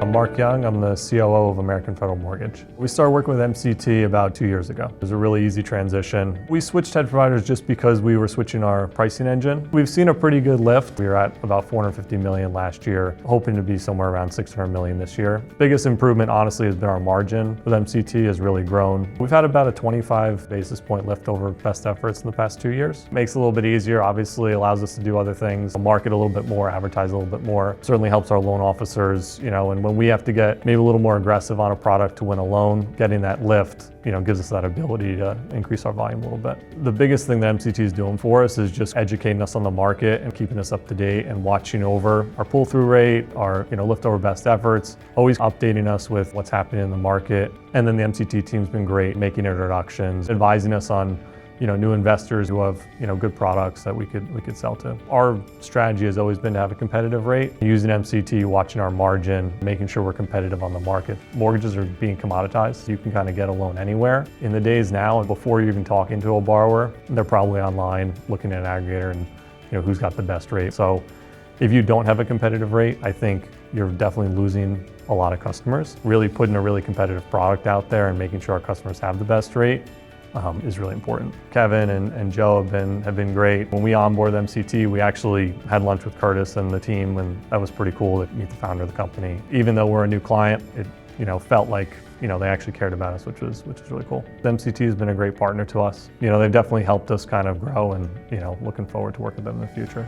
I'm Mark Young. I'm the COO of American Federal Mortgage. We started working with MCT about 2 years ago. It was a really easy transition. We switched hedge providers just because we were switching our pricing engine. We've seen a pretty good lift. We were at about 450 million last year, hoping to be somewhere around 600 million this year. Biggest improvement, honestly, has been our margin with MCT has really grown. We've had about a 25 basis point lift over best efforts in the past 2 years. Makes it a little bit easier, obviously allows us to do other things, market a little bit more, advertise a little bit more. Certainly helps our loan officers, and when we have to get maybe a little more aggressive on a product to win a loan, getting that lift, gives us that ability to increase our volume a little bit. The biggest thing that MCT is doing for us is just educating us on the market and keeping us up to date and watching over our pull-through rate, our lift over best efforts, always updating us with what's happening in the market. And then the MCT team's been great, making introductions, advising us on new investors who have, good products that we could sell to. Our strategy has always been to have a competitive rate, using MCT, watching our margin, making sure we're competitive on the market. Mortgages are being commoditized. You can kind of get a loan anywhere. In the days now, before you're even talking to a borrower, they're probably online looking at an aggregator and who's got the best rate. So if you don't have a competitive rate, I think you're definitely losing a lot of customers. Really putting a really competitive product out there and making sure our customers have the best rate is really important. Kevin and Joe have been great. When we onboarded MCT, we actually had lunch with Curtis and the team, and that was pretty cool to meet the founder of the company. Even though we're a new client, it felt like they actually cared about us, which is really cool. MCT has been a great partner to us. They've definitely helped us kind of grow, and looking forward to working with them in the future.